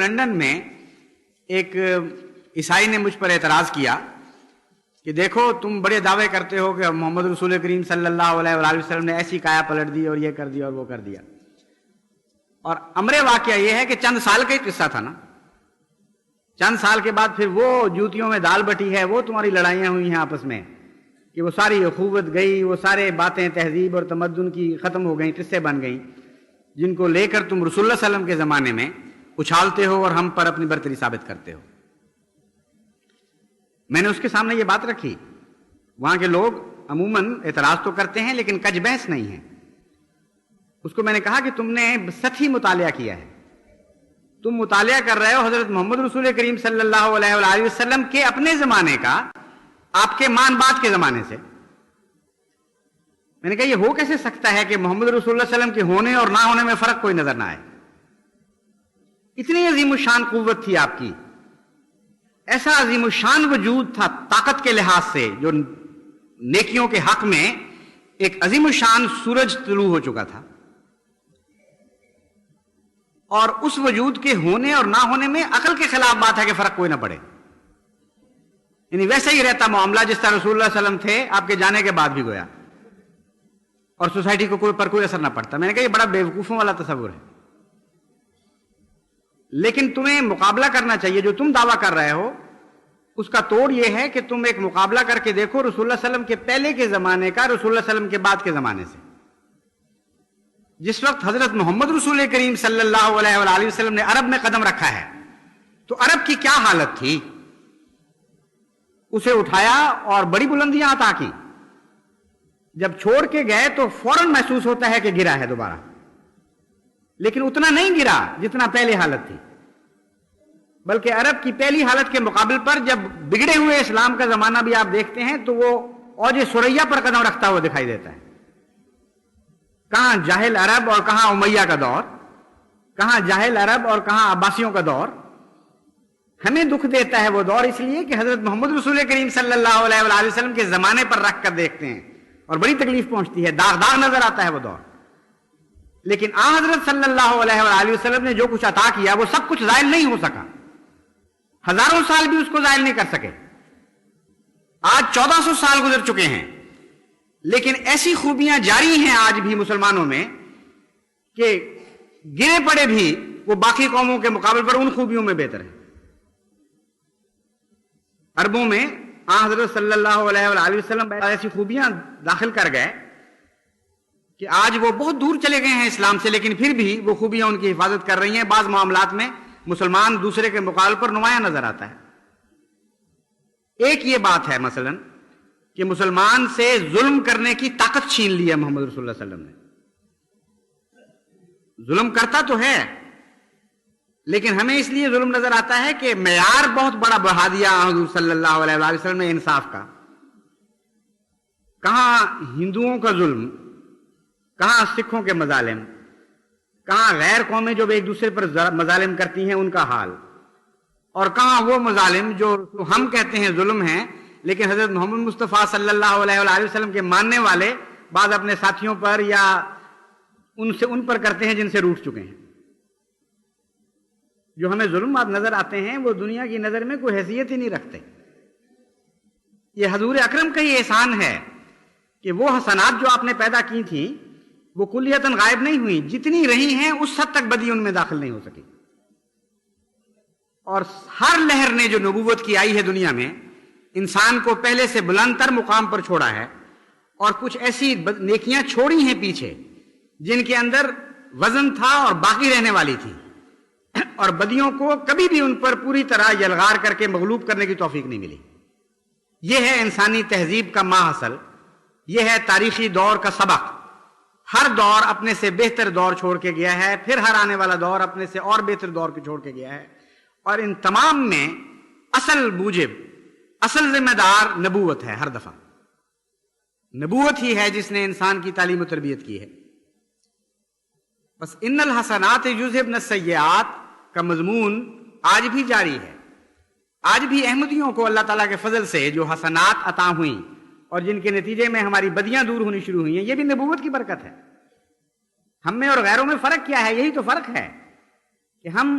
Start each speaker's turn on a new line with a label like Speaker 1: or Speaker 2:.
Speaker 1: London میں ایک عیسائی نے مجھ پر اعتراض کیا کہ دیکھو تم بڑے دعوے کرتے ہو کہ محمد رسول کریم صلی اللہ علیہ وآلہ وسلم نے ایسی کایا پلٹ دی اور یہ کر دیا اور وہ کر دیا، اور امر واقعہ یہ ہے کہ چند سال کا ہی قصہ تھا نا، چند سال کے بعد پھر وہ جوتیوں میں دال بٹی ہے، وہ تمہاری لڑائیاں ہوئی ہیں آپس میں کہ وہ ساری اخوت گئی، وہ سارے باتیں تہذیب اور تمدن کی ختم ہو گئیں، قصے بن گئیں جن کو لے کر تم رسول اللہ صلی اللہ علیہ وسلم کے زمانے میں اچھالتے ہو اور ہم پر اپنی برتری ثابت کرتے ہو۔ میں نے اس کے سامنے یہ بات رکھی، وہاں کے لوگ عموماً اعتراض تو کرتے ہیں لیکن کج بحث نہیں ہے۔ اس کو میں نے کہا کہ تم نے سطحی مطالعہ کیا ہے، تم مطالعہ کر رہے ہو حضرت محمد رسول کریم صلی اللہ علیہ وآلہ وسلم کے اپنے زمانے کا آپ کے مان بعد کے زمانے سے۔ میں نے کہا یہ ہو کیسے سکتا ہے کہ محمد رسول اللہ صلی اللہ علیہ وسلم کے ہونے اور نہ ہونے میں فرق کوئی نظر نہ آئے؟ اتنی عظیم الشان قوت تھی آپ کی، ایسا عظیم الشان وجود تھا طاقت کے لحاظ سے، جو نیکیوں کے حق میں ایک عظیم الشان سورج طلوع ہو چکا تھا، اور اس وجود کے ہونے اور نہ ہونے میں عقل کے خلاف بات ہے کہ فرق کوئی نہ پڑے، یعنی ویسا ہی رہتا معاملہ جس طرح رسول اللہ صلی اللہ علیہ وسلم تھے آپ کے جانے کے بعد بھی گویا، اور سوسائٹی کو پر کوئی اثر نہ پڑتا۔ میں نے کہا یہ بڑا بیوقوفوں والا تصور ہے، لیکن تمہیں مقابلہ کرنا چاہیے۔ جو تم دعویٰ کر رہے ہو اس کا توڑ یہ ہے کہ تم ایک مقابلہ کر کے دیکھو رسول اللہ صلی اللہ علیہ وسلم کے پہلے کے زمانے کا رسول اللہ صلی اللہ علیہ وسلم کے بعد کے زمانے سے۔ جس وقت حضرت محمد رسول کریم صلی اللہ علیہ وآلہ وسلم نے عرب میں قدم رکھا ہے تو عرب کی کیا حالت تھی؟ اسے اٹھایا اور بڑی بلندیاں عطا کی، جب چھوڑ کے گئے تو فوراً محسوس ہوتا ہے کہ گرا ہے دوبارہ، لیکن اتنا نہیں گرا جتنا پہلے حالت تھی، بلکہ عرب کی پہلی حالت کے مقابل پر جب بگڑے ہوئے اسلام کا زمانہ بھی آپ دیکھتے ہیں تو وہ اوج ثریا پر قدم رکھتا ہوا دکھائی دیتا ہے۔ کہاں جاہل عرب اور کہاں امیہ کا دور، کہاں جاہل عرب اور کہاں عباسیوں کا دور۔ ہمیں دکھ دیتا ہے وہ دور اس لیے کہ حضرت محمد رسول کریم صلی اللہ علیہ وآلہ وسلم کے زمانے پر رکھ کر دیکھتے ہیں اور بڑی تکلیف پہنچتی ہے، داغ داغ نظر آتا ہے وہ دور۔ لیکن آن حضرت صلی اللہ علیہ وآلہ وسلم نے جو کچھ عطا کیا وہ سب کچھ زائل نہیں ہو سکا، ہزاروں سال بھی اس کو زائل نہیں کر سکے۔ آج 1400 سال گزر چکے ہیں لیکن ایسی خوبیاں جاری ہیں آج بھی مسلمانوں میں کہ گرے پڑے بھی وہ باقی قوموں کے مقابل پر ان خوبیوں میں بہتر ہیں۔ عربوں میں حضرت صلی اللہ علیہ وآلہ وسلم ایسی خوبیاں داخل کر گئے کہ آج وہ بہت دور چلے گئے ہیں اسلام سے، لیکن پھر بھی وہ خوبیاں ان کی حفاظت کر رہی ہیں۔ بعض معاملات میں مسلمان دوسرے کے مقابل پر نمایاں نظر آتا ہے۔ ایک یہ بات ہے مثلا کہ مسلمان سے ظلم کرنے کی طاقت چھین لی ہے محمد رسول اللہ صلی اللہ علیہ وسلم نے۔ ظلم کرتا تو ہے لیکن ہمیں اس لیے ظلم نظر آتا ہے کہ معیار بہت بڑا بڑھا دیا حضور صلی اللہ علیہ وآلہ وسلم نے انصاف کا۔ کہاں ہندوؤں کا ظلم، کہاں سکھوں کے مظالم، کہاں غیر قومیں جو ایک دوسرے پر مظالم کرتی ہیں ان کا حال، اور کہاں وہ مظالم جو ہم کہتے ہیں ظلم ہیں لیکن حضرت محمد مصطفیٰ صلی اللہ علیہ وآلہ وسلم کے ماننے والے بعض اپنے ساتھیوں پر یا ان پر کرتے ہیں جن سے روٹھ چکے ہیں۔ جو ہمیں ظلمات نظر آتے ہیں وہ دنیا کی نظر میں کوئی حیثیت ہی نہیں رکھتے۔ یہ حضور اکرم کا ہی احسان ہے کہ وہ حسنات جو آپ نے پیدا کی تھیں وہ کلیتاً غائب نہیں ہوئی، جتنی رہی ہیں اس حد تک بدی ان میں داخل نہیں ہو سکی، اور ہر لہر نے جو نبوت کی آئی ہے دنیا میں انسان کو پہلے سے بلند تر مقام پر چھوڑا ہے، اور کچھ ایسی نیکیاں چھوڑی ہیں پیچھے جن کے اندر وزن تھا اور باقی رہنے والی تھی، اور بدیوں کو کبھی بھی ان پر پوری طرح یلغار کر کے مغلوب کرنے کی توفیق نہیں ملی۔ یہ ہے انسانی تہذیب کا ماحصل، یہ ہے تاریخی دور کا سبق۔ ہر دور اپنے سے بہتر دور چھوڑ کے گیا ہے، پھر ہر آنے والا دور اپنے سے اور بہتر دور کو چھوڑ کے گیا ہے، اور ان تمام میں اصل موجب، اصل ذمہ دار نبوت ہے۔ ہر دفعہ نبوت ہی ہے جس نے انسان کی تعلیم و تربیت کی ہے۔ بس ان الحسنات یذہبن السیئات کا مضمون آج بھی جاری ہے۔ آج بھی احمدیوں کو اللہ تعالیٰ کے فضل سے جو حسنات عطا ہوئیں اور جن کے نتیجے میں ہماری بدیاں دور ہونی شروع ہوئی ہیں، یہ بھی نبوت کی برکت ہے۔ ہم میں اور غیروں میں فرق کیا ہے؟ یہی تو فرق ہے کہ ہم